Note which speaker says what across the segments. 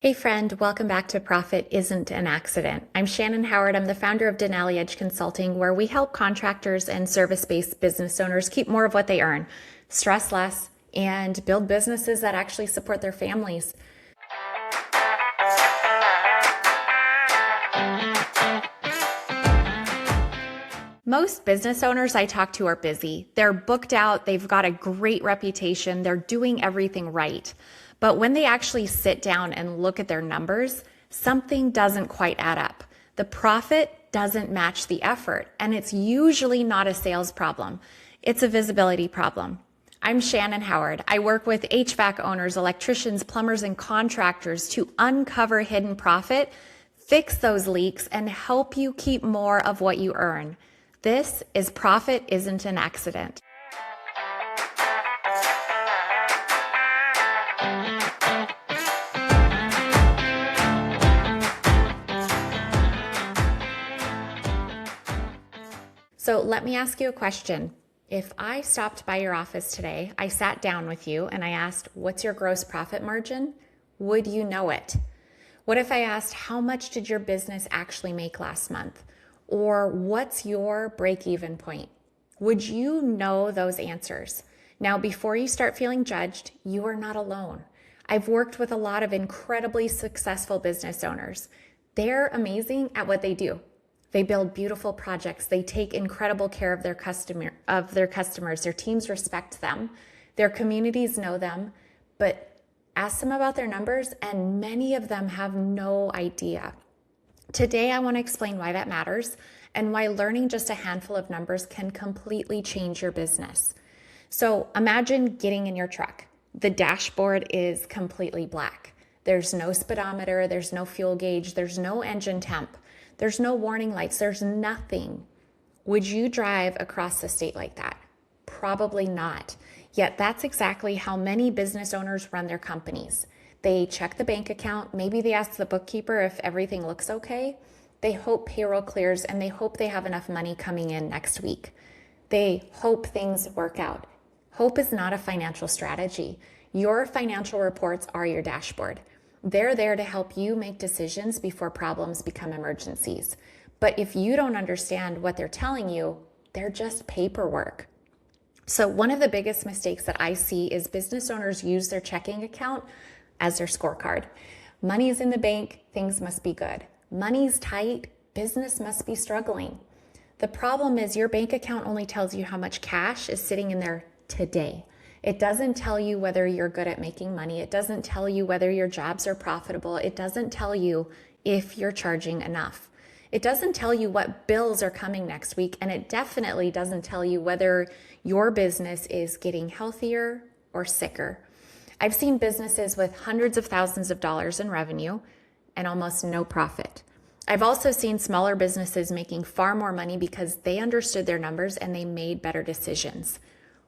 Speaker 1: Hey friend, welcome back to Profit Isn't an Accident. I'm Shannon Howard. I'm the founder of Denali Edge Consulting, where we help contractors and service-based business owners keep more of what they earn, stress less, and build businesses that actually support their families. Most business owners I talk to are busy. They're booked out, they've got a great reputation, they're doing everything right. But when they actually sit down and look at their numbers, something doesn't quite add up. The profit doesn't match the effort, and it's usually not a sales problem. It's a visibility problem. I'm Shannon Howard. I work with HVAC owners, electricians, plumbers, and contractors to uncover hidden profit, fix those leaks, and help you keep more of what you earn. This is Profit Isn't an Accident. So let me ask you a question. If I stopped by your office today, I sat down with you and I asked, what's your gross profit margin? Would you know it? What if I asked, how much did your business actually make last month? Or what's your break-even point? Would you know those answers? Now, before you start feeling judged, you are not alone. I've worked with a lot of incredibly successful business owners. They're amazing at what they do. They build beautiful projects. They take incredible care of their customers. Their teams respect them. Their communities know them. But ask them about their numbers, and many of them have no idea. Today, I want to explain why that matters and why learning just a handful of numbers can completely change your business. So imagine getting in your truck. The dashboard is completely black. There's no speedometer, there's no fuel gauge, there's no engine temp, there's no warning lights, there's nothing. Would you drive across the state like that? Probably not. Yet that's exactly how many business owners run their companies. They check the bank account. Maybe they ask the bookkeeper if everything looks okay. They hope payroll clears, and they hope they have enough money coming in next week. They hope things work out. Hope is not a financial strategy. Your financial reports are your dashboard. They're there to help you make decisions before problems become emergencies. But if you don't understand what they're telling you, they're just paperwork. So one of the biggest mistakes that I see is business owners use their checking account as their scorecard. Money's in the bank, things must be good. Money's tight, business must be struggling. The problem is your bank account only tells you how much cash is sitting in there today. It doesn't tell you whether you're good at making money. It doesn't tell you whether your jobs are profitable. It doesn't tell you if you're charging enough. It doesn't tell you what bills are coming next week, and it definitely doesn't tell you whether your business is getting healthier or sicker. I've seen businesses with hundreds of thousands of dollars in revenue and almost no profit. I've also seen smaller businesses making far more money because they understood their numbers and they made better decisions.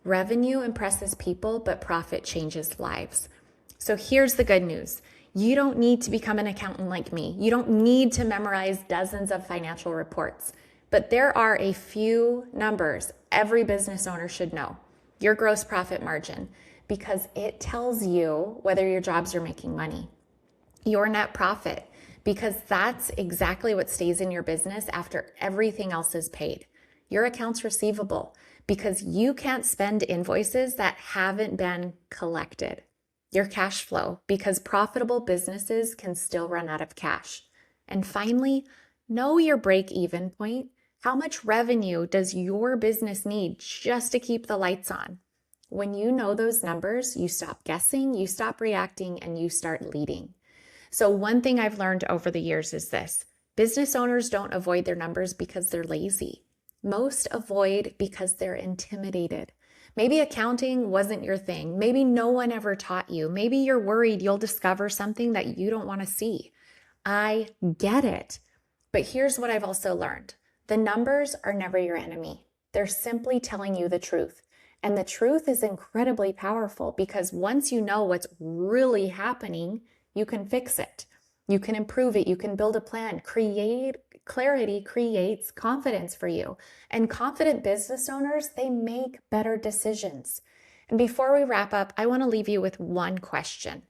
Speaker 1: Revenue impresses people, but profit changes lives. So here's the good news. You don't need to become an accountant like me. You don't need to memorize dozens of financial reports. But there are a few numbers every business owner should know. Your gross profit margin, because it tells you whether your jobs are making money. Your net profit, because that's exactly what stays in your business after everything else is paid. Your accounts receivable, because you can't spend invoices that haven't been collected. Your cash flow, because profitable businesses can still run out of cash. And finally, know your break-even point. How much revenue does your business need just to keep the lights on? When you know those numbers, you stop guessing, you stop reacting, and you start leading. So one thing I've learned over the years is this. Business owners don't avoid their numbers because they're lazy. Most avoid because they're intimidated. Maybe accounting wasn't your thing. Maybe no one ever taught you. Maybe you're worried you'll discover something that you don't want to see. I get it. But here's what I've also learned. The numbers are never your enemy. They're simply telling you the truth. And the truth is incredibly powerful because once you know what's really happening, you can fix it. You can improve it. You can build a plan. Clarity creates confidence for you. And confident business owners, they make better decisions. And before we wrap up, I want to leave you with one question.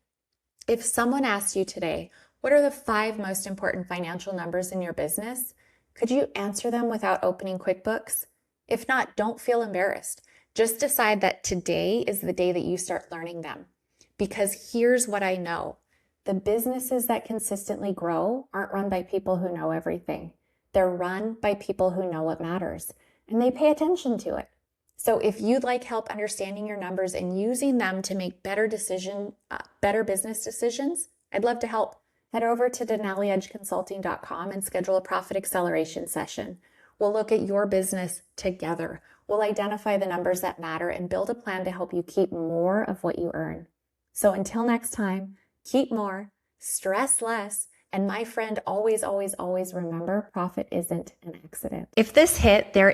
Speaker 1: If someone asked you today, what are the 5 most important financial numbers in your business? Could you answer them without opening QuickBooks? If not, don't feel embarrassed. Just decide that today is the day that you start learning them. Because here's what I know. The businesses that consistently grow aren't run by people who know everything. They're run by people who know what matters, and they pay attention to it. So if you'd like help understanding your numbers and using them to make better business decisions, I'd love to help. Head over to denaliedgeconsulting.com and schedule a profit acceleration session. We'll look at your business together. We'll identify the numbers that matter and build a plan to help you keep more of what you earn. So until next time, keep more, stress less, and my friend, always, always, always remember, profit isn't an accident. If this hit, there